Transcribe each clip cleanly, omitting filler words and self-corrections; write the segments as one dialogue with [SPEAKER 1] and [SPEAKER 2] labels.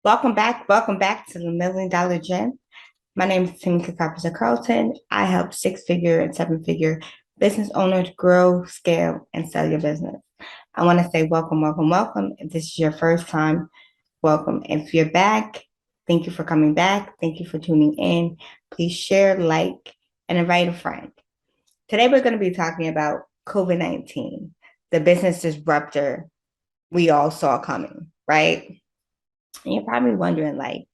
[SPEAKER 1] Welcome back to the Million Dollar Gym. My name is Temycka Carlton. I help six-figure and seven-figure business owners grow, scale, and sell your business. I want to say welcome. If this is your first time, welcome. If you're back, thank you for coming back. Thank you for tuning in. Please share, like, and invite a friend. Today, we're going to be talking about COVID-19, the business disruptor we all saw coming, right? And you're probably wondering, like,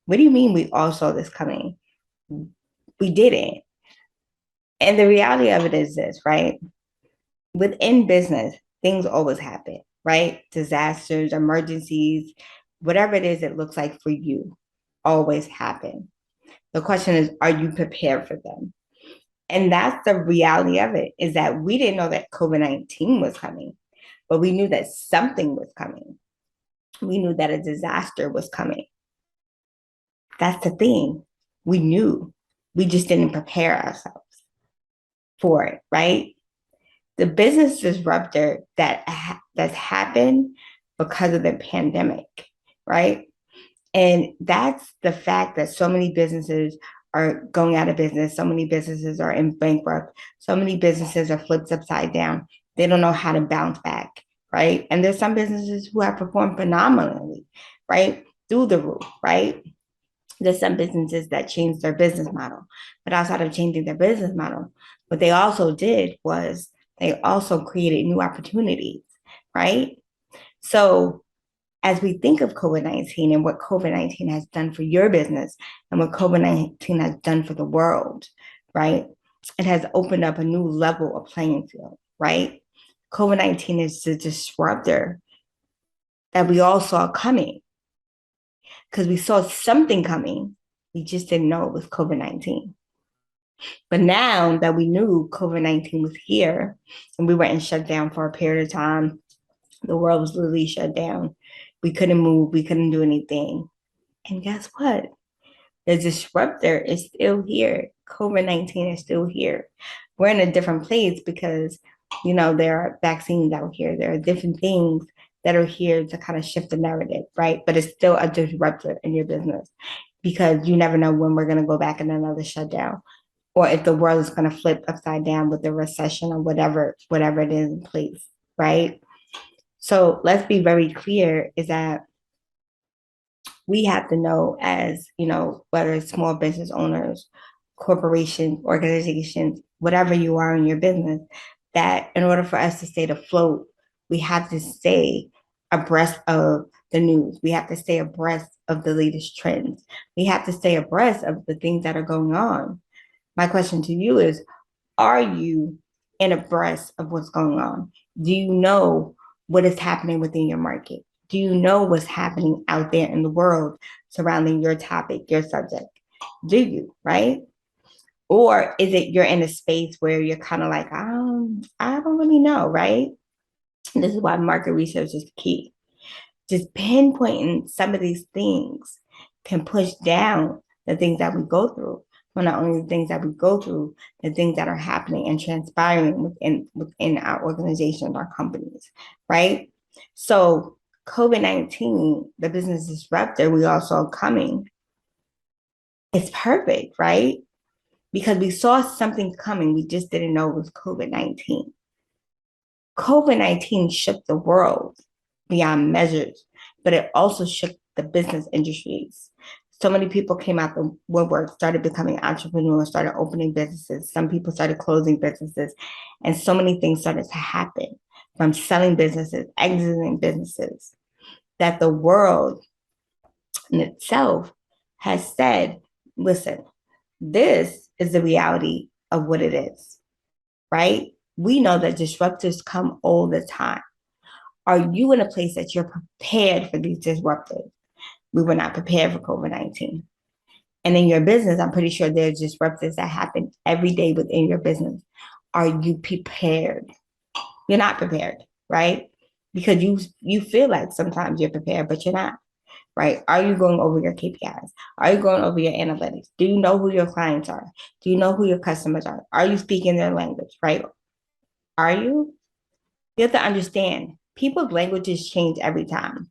[SPEAKER 1] what do you mean we all saw this coming? We didn't. And the reality of it is this, right? Within business, things always happen, right? Disasters, emergencies, whatever it is it looks like for you, always happen. The question is, are you prepared for them? And that's the reality of it, is that we didn't know that COVID-19 was coming, but we knew that something was coming. We knew that a disaster was coming. That's the thing. We knew. We just didn't prepare ourselves for it, right? The business disruptor that's happened because of the pandemic, right? And that's the fact that so many businesses are going out of business. So many businesses are in bankrupt. So many businesses are flipped upside down. They don't know how to bounce back, right? And there's some businesses who have performed phenomenally, right? Through the roof, right? There's some businesses that changed their business model, but outside of changing their business model, what they also did was they also created new opportunities, right? So as we think of COVID-19 and what COVID-19 has done for your business and what COVID-19 has done for the world, right? It has opened up a new level of playing field, right? COVID-19 is the disruptor that we all saw coming, because we saw something coming. We just didn't know it was COVID-19. But now that we knew COVID-19 was here and we were in shutdown for a period of time, the world was literally shut down. We couldn't move, we couldn't do anything. And guess what? The disruptor is still here. COVID-19 is still here. We're in a different place because, there are vaccines out here. There are different things that are here to kind of shift the narrative, right? But it's still a disruptor in your business because you never know when we're going to go back in another shutdown or if the world is going to flip upside down with the recession or whatever it is in place, right? So let's be very clear is that we have to know as, whether it's small business owners, corporations, organizations, whatever you are in your business, that in order for us to stay afloat, we have to stay abreast of the news. We have to stay abreast of the latest trends. We have to stay abreast of the things that are going on. My question to you is, are you in abreast of what's going on? Do you know what is happening within your market? Do you know what's happening out there in the world surrounding your topic, your subject? Do you, right? Or is it you're in a space where you're kind of like, I don't really know, right? And this is why market research is key. Just pinpointing some of these things can push down the things that we go through. Well, not only the things that we go through, the things that are happening and transpiring within our organizations, our companies, right? So COVID-19, the business disruptor we all saw coming, it's perfect, right? Because we saw something coming, we just didn't know it was COVID-19. COVID-19 shook the world beyond measures, but it also shook the business industries. So many people came out the woodwork, started becoming entrepreneurs, started opening businesses. Some people started closing businesses, and so many things started to happen, from selling businesses, exiting businesses, that the world in itself has said, listen, this is the reality of what it is, right? We know that disruptors come all the time. Are you in a place that you're prepared for these disruptors? We were not prepared for COVID-19. And in your business, I'm pretty sure there's disruptors that happen every day within your business. Are you prepared? You're not prepared, right? Because you feel like sometimes you're prepared, but you're not, right? Are you going over your KPIs? Are you going over your analytics? Do you know who your clients are? Do you know who your customers are? Are you speaking their language, right? Are you? You have to understand, people's languages change every time.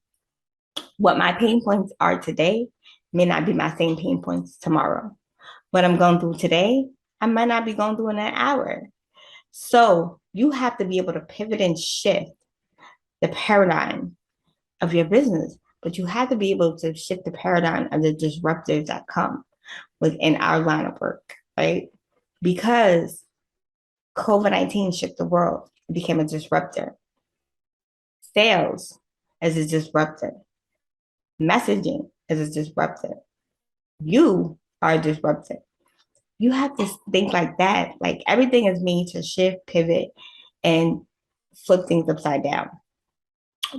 [SPEAKER 1] What my pain points are today may not be my same pain points tomorrow. What I'm going through today, I might not be going through in an hour. So you have to be able to pivot and shift the paradigm of your business, but you have to be able to shift the paradigm of the disruptors that come within our line of work, right? Because COVID-19 shook the world, it became a disruptor. Sales is a disruptor. Messaging is a disruptor. You are a disruptor. You have to think like that. Like everything is made to shift, pivot, and flip things upside down.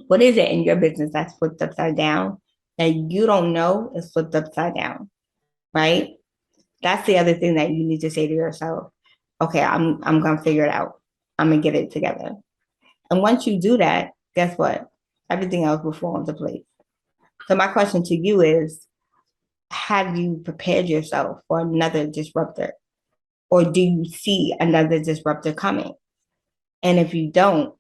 [SPEAKER 1] What is it in your business that's flipped upside down that you don't know is flipped upside down, right? That's the other thing that you need to say to yourself. Okay, I'm gonna figure it out. I'm gonna get it together. And once you do that, guess what? Everything else will fall into place. So my question to you is, have you prepared yourself for another disruptor? Or do you see another disruptor coming? And if you don't,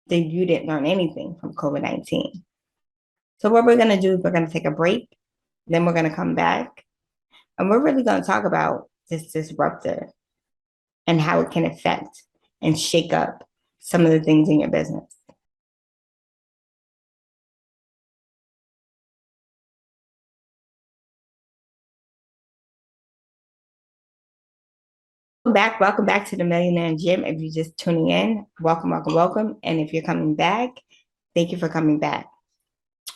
[SPEAKER 1] then you didn't learn anything from COVID-19. So what we're gonna do is we're gonna take a break, then we're gonna come back, and we're really gonna talk about this disruptor and how it can affect and shake up some of the things in your business. Welcome back to the Millionaire Gym. If you're just tuning in, welcome, welcome, welcome. And if you're coming back, thank you for coming back.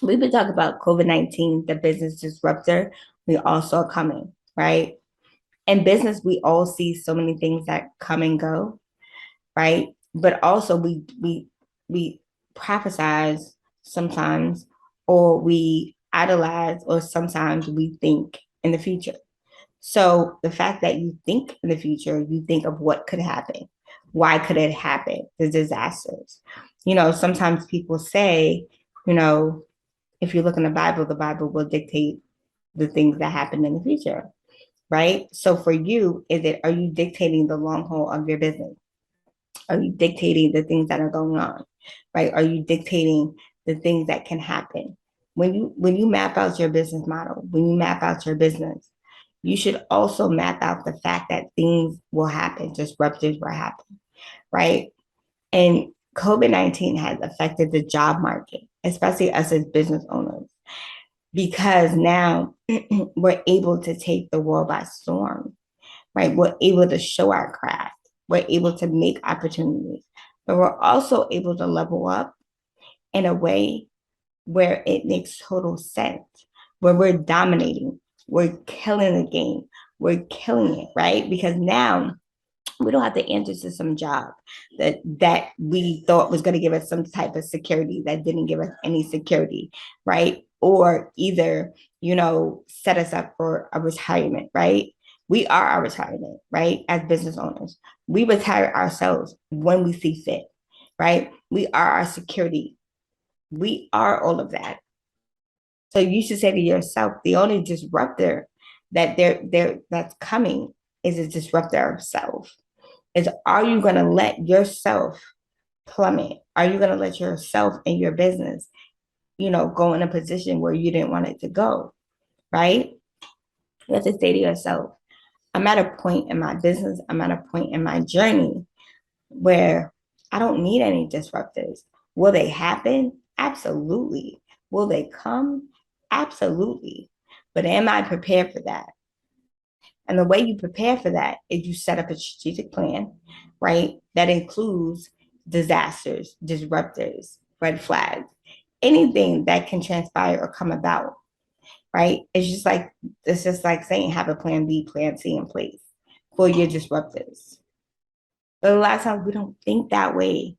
[SPEAKER 1] We've been talking about COVID-19, the business disruptor. We all saw coming, right? In business, we all see so many things that come and go, right? But also we prophesize sometimes, or we idolize, or sometimes we think in the future. So the fact that you think in the future, you think of what could happen. Why could it happen? The disasters. Sometimes people say, you know, if you look in the Bible will dictate the things that happen in the future, right? So for you, are you dictating the long haul of your business? Are you dictating the things that are going on, right? Are you dictating the things that can happen? When you map out your business model, when you map out your business, you should also map out the fact that things will happen, disruptors will happen, right? And COVID-19 has affected the job market, especially us as business owners, because now we're able to take the world by storm, right? We're able to show our craft. We're able to make opportunities, but we're also able to level up in a way where it makes total sense, where we're dominating, we're killing the game, we're killing it, right? Because now we don't have to answer to some job that we thought was going to give us some type of security that didn't give us any security, right? Or either, set us up for a retirement, right? We are our retirement, right? As business owners, we retire ourselves when we see fit, right? We are our security. We are all of that. So you should say to yourself, the only disruptor that's coming is a disruptor of self. Is, are you going to let yourself plummet? Are you going to let yourself and your business, go in a position where you didn't want it to go, right? You have to say to yourself, I'm at a point in my business, I'm at a point in my journey where I don't need any disruptors. Will they happen? Absolutely. Will they come? Absolutely. But am I prepared for that? And the way you prepare for that is you set up a strategic plan, right? That includes disasters, disruptors, red flags, anything that can transpire or come about, right? It's just like saying have a plan B, plan C in place for your disruptors. But a lot of times we don't think that way.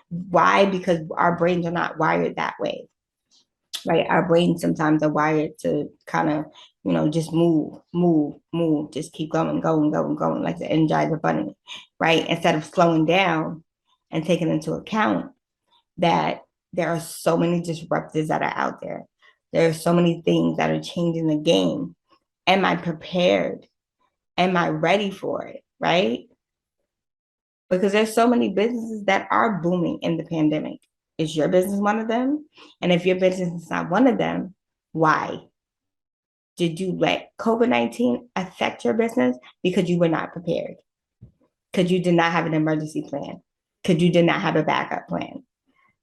[SPEAKER 1] Why? Because our brains are not wired that way, right? Our brains sometimes are wired to kind of, just move, move, move, just keep going, going, going, going, like the Energizer Bunny, right? Instead of slowing down and taking into account that there are so many disruptors that are out there. There are so many things that are changing the game. Am I prepared? Am I ready for it? Right? Because there's so many businesses that are booming in the pandemic. Is your business one of them? And if your business is not one of them, why? Did you let COVID-19 affect your business because you were not prepared? Because you did not have an emergency plan? Because you did not have a backup plan?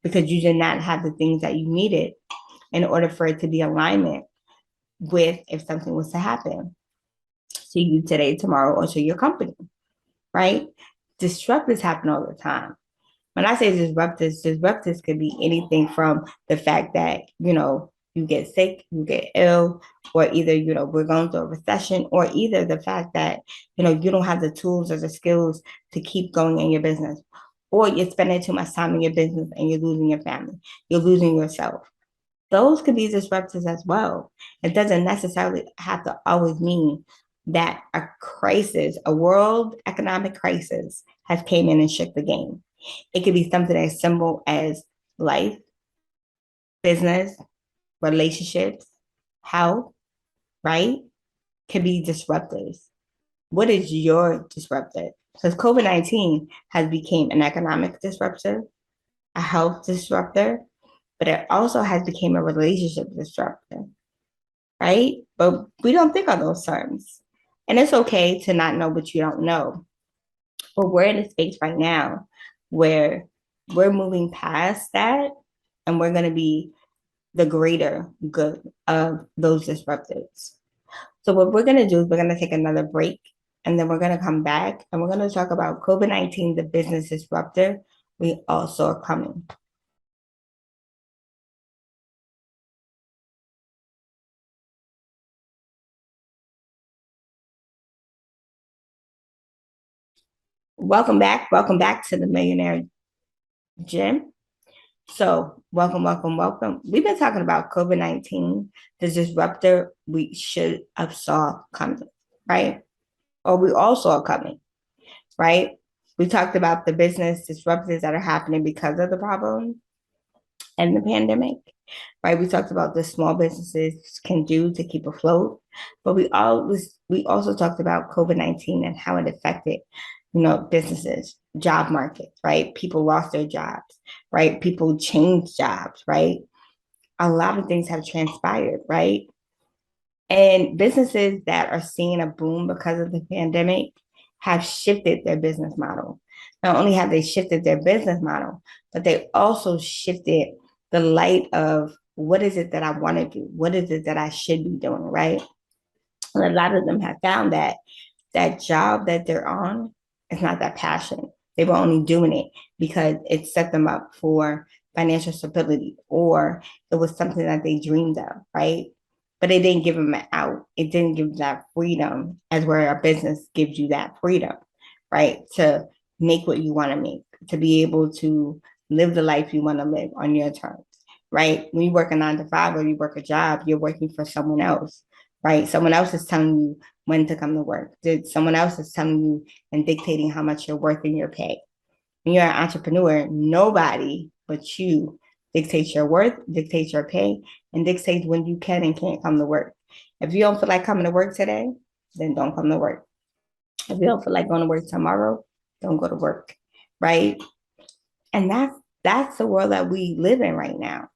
[SPEAKER 1] Because you did not have the things that you needed in order for it to be alignment with if something was to happen to you today, tomorrow, or to your company, right? Disruptors happen all the time. When I say disruptors could be anything from the fact that, you get sick, you get ill, or either, we're going through a recession, or either the fact that, you don't have the tools or the skills to keep going in your business, or you're spending too much time in your business and you're losing your family, you're losing yourself. Those could be disruptors as well. It doesn't necessarily have to always mean that a crisis, a world economic crisis, has came in and shook the game. It could be something as simple as life, business, relationships, health, right? Could be disruptors. What is your disruptor? Because COVID-19 has become an economic disruptor, a health disruptor, but it also has become a relationship disruptor, right? But we don't think of those terms. And it's okay to not know what you don't know. But we're in a space right now where we're moving past that and we're going to be the greater good of those disruptors. So what we're going to do is we're going to take another break and then we're going to come back and we're going to talk about COVID-19, the business disruptor. We also are coming. Welcome back. Welcome back to the Millionaire Gym. So, welcome. We've been talking about COVID-19, the disruptor we should have saw coming, right? Or we all saw coming, right? We talked about the business disruptors that are happening because of the problem and the pandemic, right? We talked about the small businesses can do to keep afloat, but we also talked about COVID-19 and how it affected, businesses, job markets, right? People lost their jobs, right? People changed jobs, right? A lot of things have transpired, right? And businesses that are seeing a boom because of the pandemic have shifted their business model. Not only have they shifted their business model, but they also shifted the light of what is it that I want to do? What is it that I should be doing, right? And a lot of them have found that that job that they're on is not that passion. They were only doing it because it set them up for financial stability or it was something that they dreamed of, right? But it didn't give them an out. It didn't give them that freedom as where a business gives you that freedom, right? To make what you want to make, to be able to live the life you want to live on your terms, right? When you work a 9 to 5 or you work a job, you're working for someone else, right? Someone else is telling you when to come to work. Someone else is telling you and dictating how much you're worth in your pay. When you're an entrepreneur, nobody but you dictates your worth, dictates your pay, and dictates when you can and can't come to work. If you don't feel like coming to work today, then don't come to work. If you don't feel like going to work tomorrow, don't go to work, right? And that's the world that we live in right now.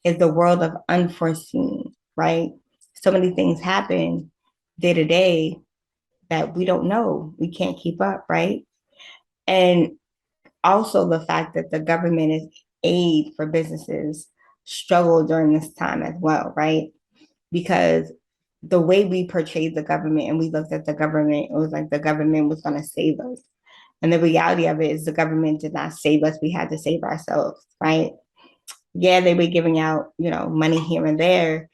[SPEAKER 1] Is the world of unforeseen, right? So many things happen day to day that we don't know. We can't keep up, right? And also the fact that the government is aid for businesses struggle during this time as well, right? Because the way we portrayed the government and we looked at the government, it was like the government was going to save us. And the reality of it is the government did not save us. We had to save ourselves, right? Yeah, they were giving out, money here and there,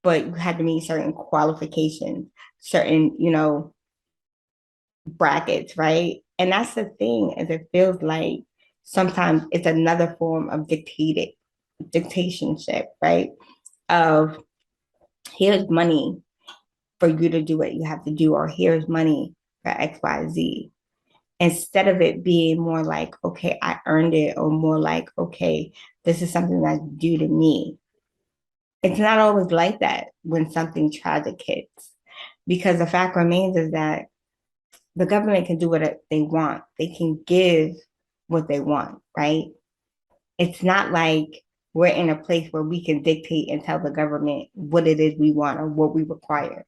[SPEAKER 1] but you had to meet certain qualifications, certain, brackets, right? And that's the thing, is it feels like sometimes it's another form of dictatorship, right? Of here's money for you to do what you have to do, or here's money for XYZ. Instead of it being more like, okay, I earned it, or more like, okay, this is something that's due to me. It's not always like that when something tragic hits, because the fact remains is that the government can do what they want. They can give what they want, right? It's not like we're in a place where we can dictate and tell the government what it is we want or what we require.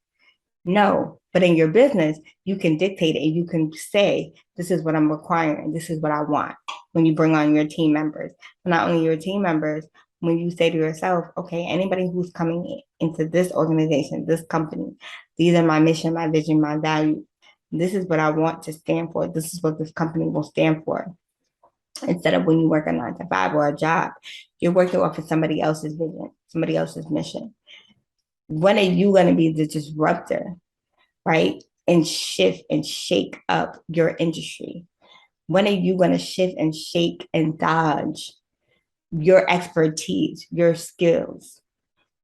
[SPEAKER 1] No, but in your business, you can dictate it and you can say, this is what I'm requiring, this is what I want when you bring on your team members. But not only your team members, when you say to yourself, okay, anybody who's coming into this organization, this company, these are my mission, my vision, my value. This is what I want to stand for. This is what this company will stand for. Instead of when you work a 9 to 5 or a job, you're working off of somebody else's vision, somebody else's mission. When are you going to be the disruptor, right? And shift and shake up your industry? When are you going to shift and shake and dodge your expertise, your skills?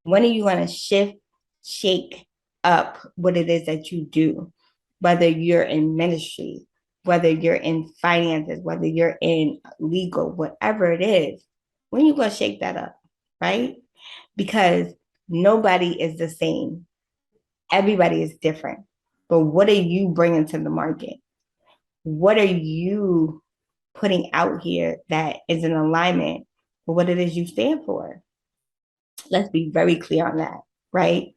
[SPEAKER 1] When are you going to shift, shake up what it is that you do? Whether you're in ministry, whether you're in finances, whether you're in legal, whatever it is, when are you going to shake that up, right? Because nobody is the same. Everybody is different. But what are you bringing to the market? What are you putting out here that is in alignment with what it is you stand for? Let's be very clear on that, right?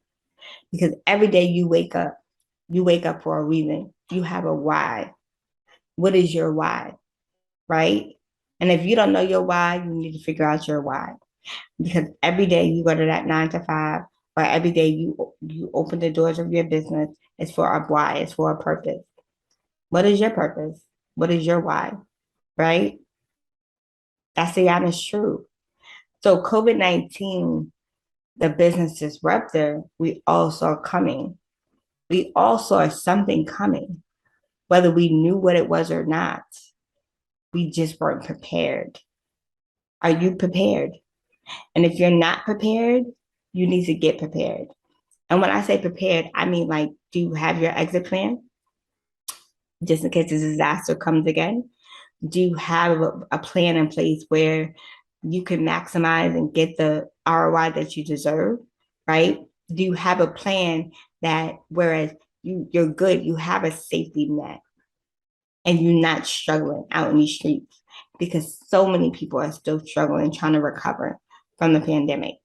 [SPEAKER 1] Because every day you wake up for a reason. You have a why. What is your why, right? And if you don't know your why, you need to figure out your why. Because every day you go to that 9 to 5, or every day you open the doors of your business, it's for a why, it's for a purpose. What is your purpose? What is your why? Right? That's the honest truth. So COVID-19, the business disruptor, we all saw coming. We all saw something coming, whether we knew what it was or not. We just weren't prepared. Are you prepared? And if you're not prepared, you need to get prepared. And when I say prepared, I mean, like, do you have your exit plan just in case a disaster comes again? Do you have a plan in place where you can maximize and get the ROI that you deserve, right? Do you have a plan that whereas you're good, you have a safety net and you're not struggling out in these streets? Because so many people are still struggling, trying to recover from the pandemic.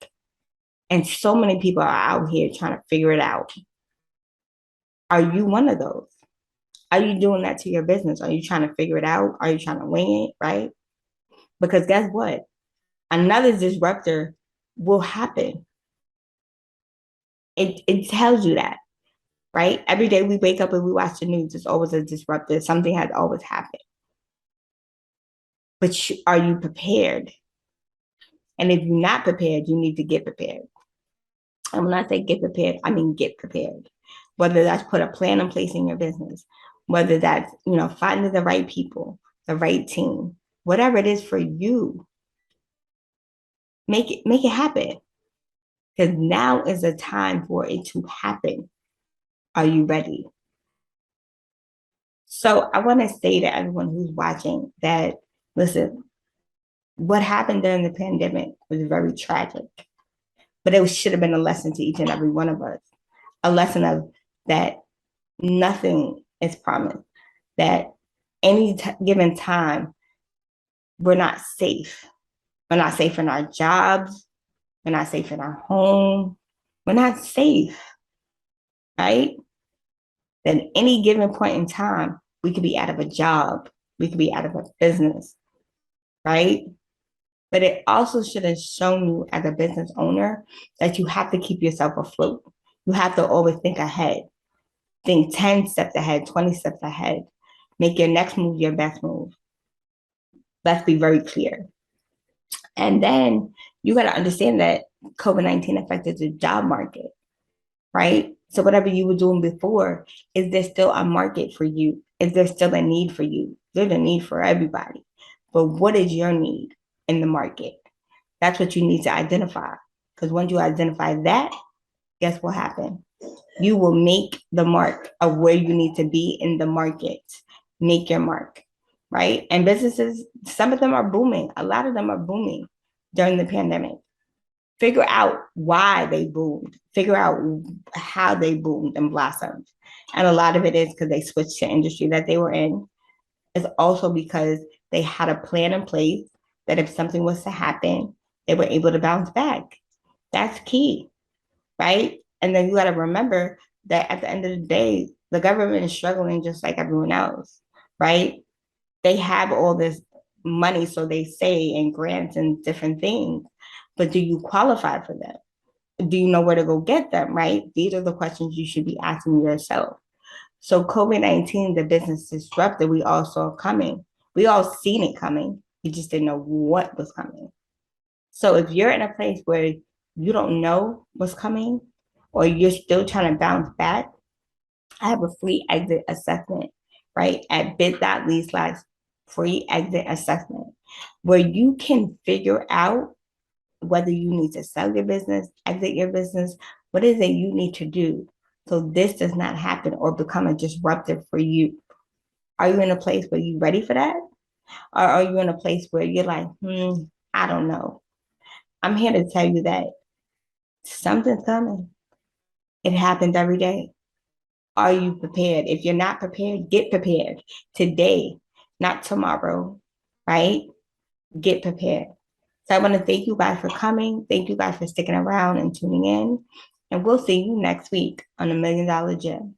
[SPEAKER 1] And so many people are out here trying to figure it out. Are you one of those? Are you doing that to your business? Are you trying to figure it out? Are you trying to wing it, right? Because guess what? Another disruptor will happen. It tells you that, right? Every day we wake up and we watch the news, it's always a disruptor. Something has always happened. But are you prepared? And if you're not prepared, you need to get prepared. And when I say get prepared, I mean get prepared. Whether that's put a plan in place in your business, whether that's, finding the right people, the right team, whatever it is for you, make it happen. Because now is the time for it to happen. Are you ready? So I want to say to everyone who's watching that, listen, what happened during the pandemic was very tragic, but it should have been a lesson to each and every one of us. A lesson of that nothing is promised, that any given time, we're not safe. We're not safe in our jobs. We're not safe in our home. We're not safe, right? At any given point in time, we could be out of a job. We could be out of a business, right? But it also should have shown you as a business owner that you have to keep yourself afloat. You have to always think ahead. Think 10 steps ahead, 20 steps ahead. Make your next move your best move. Let's be very clear. And then you got to understand that COVID-19 affected the job market, right? So whatever you were doing before, is there still a market for you? Is there still a need for you? There's a need for everybody. But what is your need in the market? That's what you need to identify. Because once you identify that, guess what happens? You will make the mark of where you need to be in the market. Make your mark, right? And businesses, some of them are booming. A lot of them are booming during the pandemic. Figure out why they boomed. Figure out how they boomed and blossomed. And a lot of it is because they switched to industry that they were in. It's also because they had a plan in place. that if something was to happen, they were able to bounce back. That's key, right? And then you got to remember that at the end of the day, the government is struggling just like everyone else, right? They have all this money, so they say, and grants and different things, but do you qualify for them? Do you know where to go get them, right? These are the questions you should be asking yourself. So COVID-19, the business disruptor, we all saw coming. We all seen it coming. We just didn't know what was coming. So if you're in a place where you don't know what's coming, or you're still trying to bounce back, I have a free exit assessment, right? At bit.ly/free exit assessment, where you can figure out whether you need to sell your business, exit your business, what is it you need to do so this does not happen or become a disruptor for you. Are you in a place where you're ready for that? Or are you in a place where you're like, I don't know. I'm here to tell you that something's coming. It happens every day. Are you prepared? If you're not prepared, get prepared today, not tomorrow, right? Get prepared. So I want to thank you guys for coming. Thank you guys for sticking around and tuning in. And we'll see you next week on the $1 Million Gym.